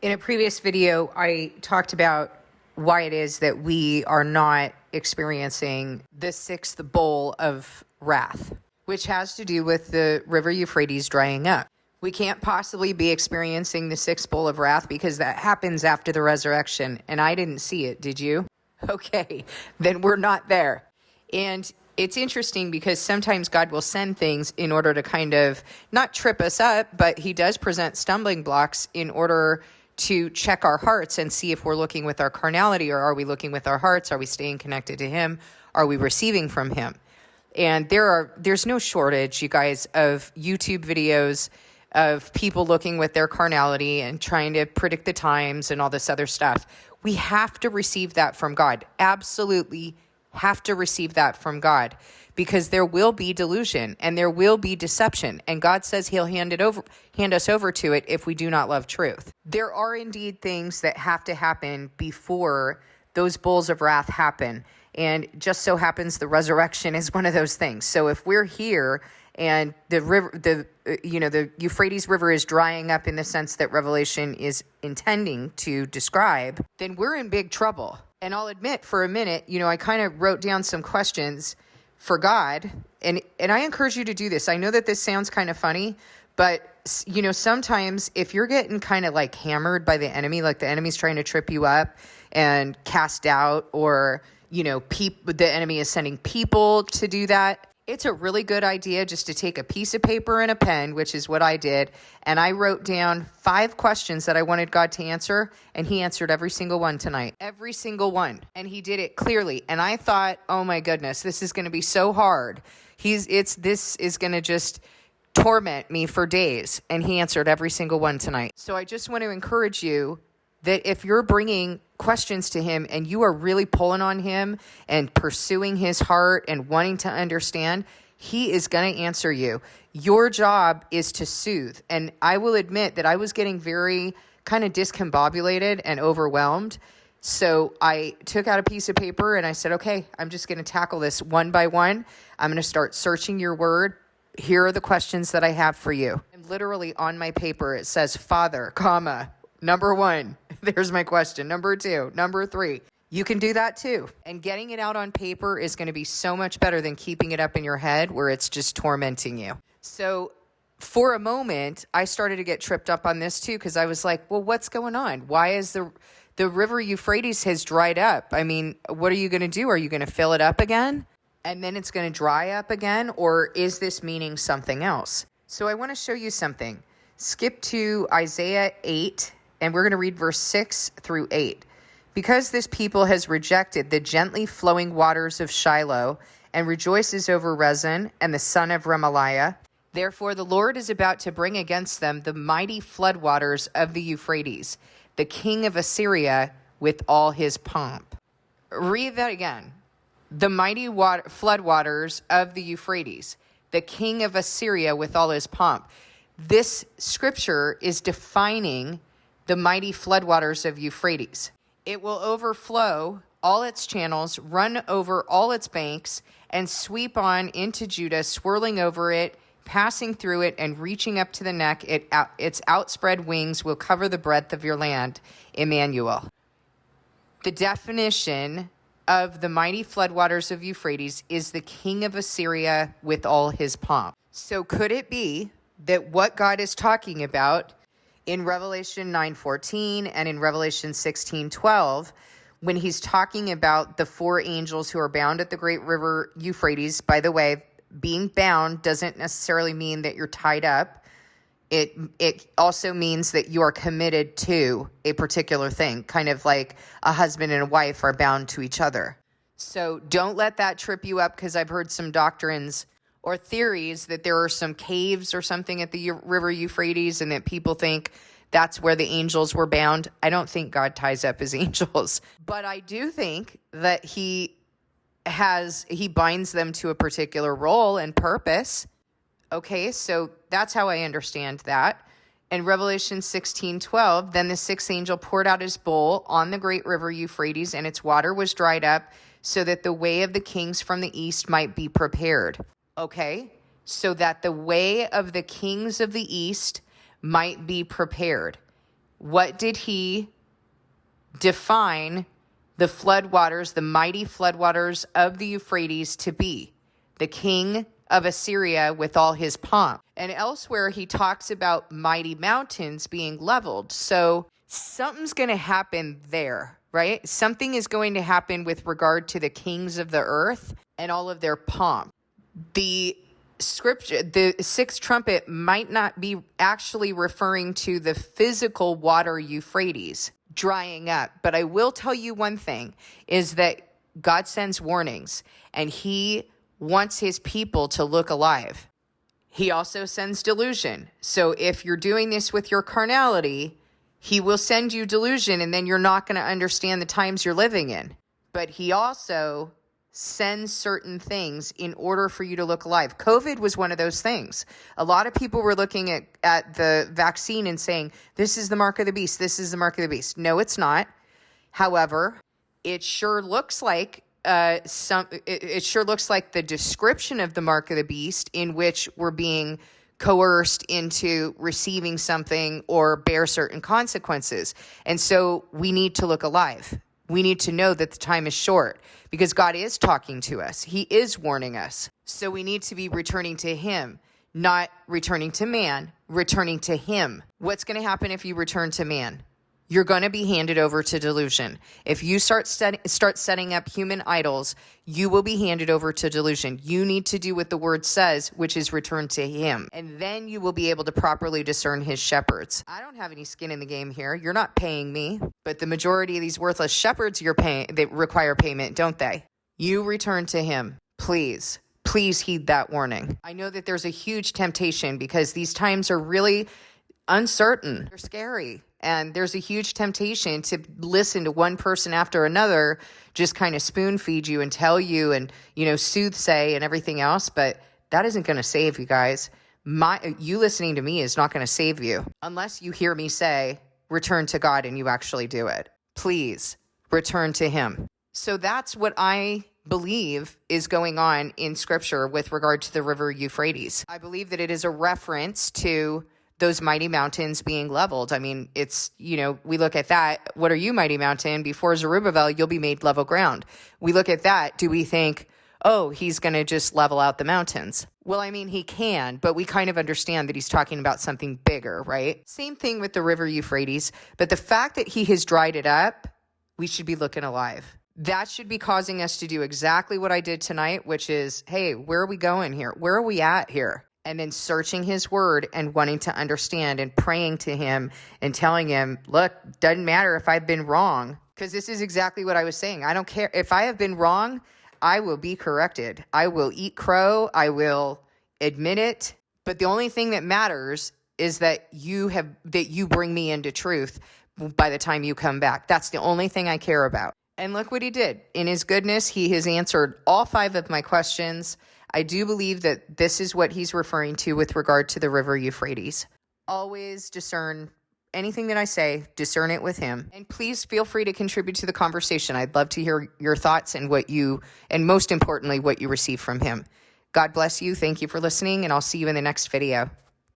In a previous video, I talked about why it is that we are not experiencing the sixth bowl of wrath, which has to do with the river Euphrates drying up. We can't possibly be experiencing the sixth bowl of wrath because that happens after the resurrection, and I didn't see it, did you? Okay, then we're not there. And it's interesting because sometimes God will send things in order to kind of not trip us up, but he does present stumbling blocks in order to check our hearts and see if we're looking with our carnality, or are we looking with our hearts? Are we staying connected to him? Are we receiving from him? And there's no shortage, you guys, of YouTube videos of people looking with their carnality and trying to predict the times and all this other stuff. We have to receive that from God. Absolutely have to receive that from God, because there will be delusion and there will be deception. And God says he'll hand us over to it if we do not love truth. There are indeed things that have to happen before those bowls of wrath happen. And just so happens the resurrection is one of those things. So if we're here and the Euphrates River is drying up in the sense that Revelation is intending to describe, then we're in big trouble. And I'll admit for a minute, I kind of wrote down some questions for God, and I encourage you to do this. I know that this sounds kind of funny, but sometimes if you're getting kind of like hammered by the enemy, like the enemy's trying to trip you up and cast out, or the enemy is sending people to do that, it's a really good idea just to take a piece of paper and a pen, which is what I did, and I wrote down 5 questions that I wanted God to answer, and he answered every single one tonight. Every single one. And he did it clearly. And I thought, oh my goodness, this is going to be so hard. This is going to just torment me for days. And he answered every single one tonight. So I just want to encourage you that if you're bringing questions to him and you are really pulling on him and pursuing his heart and wanting to understand, he is going to answer you. Your job is to soothe. And I will admit that I was getting very kind of discombobulated and overwhelmed. So I took out a piece of paper and I said, okay, I'm just going to tackle this one by one. I'm going to start searching your word. Here are the questions that I have for you. And literally on my paper, it says, Father, comma, number 1. There's my question. Number 2, number 3. You can do that too. And getting it out on paper is going to be so much better than keeping it up in your head where it's just tormenting you. So for a moment, I started to get tripped up on this too, because I was like, well, what's going on? Why is the river Euphrates has dried up? I mean, what are you going to do? Are you going to fill it up again? And then it's going to dry up again? Or is this meaning something else? So I want to show you something. Skip to Isaiah 8, and we're going to read verse 6 through 8. Because this people has rejected the gently flowing waters of Shiloh and rejoices over Rezin and the son of Remaliah, therefore the Lord is about to bring against them the mighty floodwaters of the Euphrates, the king of Assyria with all his pomp. Read that again. The mighty floodwaters of the Euphrates, the king of Assyria with all his pomp. This scripture is defining the mighty floodwaters of Euphrates. It will overflow all its channels, run over all its banks, and sweep on into Judah, swirling over it, passing through it, and reaching up to the neck. Its outspread wings will cover the breadth of your land, Emmanuel. The definition of the mighty floodwaters of Euphrates is the king of Assyria with all his pomp. So could it be that what God is talking about in Revelation 9:14 and in Revelation 16:12, when he's talking about the 4 angels who are bound at the great river Euphrates? By the way, being bound doesn't necessarily mean that you're tied up. It also means that you are committed to a particular thing, kind of like a husband and a wife are bound to each other. So don't let that trip you up, because I've heard some doctrines or theories that there are some caves or something at the river Euphrates and that people think that's where the angels were bound. I don't think God ties up his angels, but I do think that he binds them to a particular role and purpose. Okay, so that's how I understand that. In Revelation 16:12, then the 6th angel poured out his bowl on the great river Euphrates, and its water was dried up, so that the way of the kings from the east might be prepared. Okay, so that the way of the kings of the east might be prepared. What did he define the floodwaters, the mighty floodwaters of the Euphrates to be? The king of Assyria with all his pomp. And elsewhere, he talks about mighty mountains being leveled. So something's going to happen there, right? Something is going to happen with regard to the kings of the earth and all of their pomp. The scripture, the sixth trumpet might not be actually referring to the physical water Euphrates drying up. But I will tell you one thing, is that God sends warnings, and he wants his people to look alive. He also sends delusion. So if you're doing this with your carnality, he will send you delusion, and then you're not going to understand the times you're living in. But he also sends certain things in order for you to look alive. COVID was one of those things. A lot of people were looking at the vaccine and saying, this is the mark of the beast. This is the mark of the beast. No, it's not. However, it sure looks like it sure looks like the description of the mark of the beast, in which we're being coerced into receiving something or bear certain consequences. And so we need to look alive. We need to know that the time is short, because God is talking to us. He is warning us. So we need to be returning to him, not returning to man, returning to him. What's going to happen if you return to man? You're going to be handed over to delusion. If you start setting up human idols, you will be handed over to delusion. You need to do what the word says, which is return to him. And then you will be able to properly discern his shepherds. I don't have any skin in the game here. You're not paying me. But the majority of these worthless shepherds you're paying, they require payment, don't they? You return to him. Please heed that warning. I know that there's a huge temptation, because these times are really uncertain. They're scary. And there's a huge temptation to listen to one person after another, just kind of spoon feed you and tell you and, soothsay and everything else. But that isn't going to save you guys. You listening to me is not going to save you unless you hear me say, return to God, and you actually do it. Please return to him. So that's what I believe is going on in scripture with regard to the river Euphrates. I believe that it is a reference to those mighty mountains being leveled. I mean, it's, we look at that. What are you, mighty mountain? Before Zerubbabel, you'll be made level ground. We look at that. Do we think, oh, he's going to just level out the mountains? Well, I mean, he can, but we kind of understand that he's talking about something bigger, right? Same thing with the river Euphrates. But the fact that he has dried it up, we should be looking alive. That should be causing us to do exactly what I did tonight, which is, hey, where are we going here? Where are we at here? And then searching his word and wanting to understand and praying to him and telling him, look, doesn't matter if I've been wrong, because this is exactly what I was saying. I don't care. If I have been wrong, I will be corrected. I will eat crow. I will admit it. But the only thing that matters is that you bring me into truth by the time you come back. That's the only thing I care about. And look what he did. In his goodness, he has answered all 5 of my questions. I do believe that this is what he's referring to with regard to the river Euphrates. Always discern anything that I say, discern it with him. And please feel free to contribute to the conversation. I'd love to hear your thoughts and and most importantly, what you receive from him. God bless you. Thank you for listening, and I'll see you in the next video.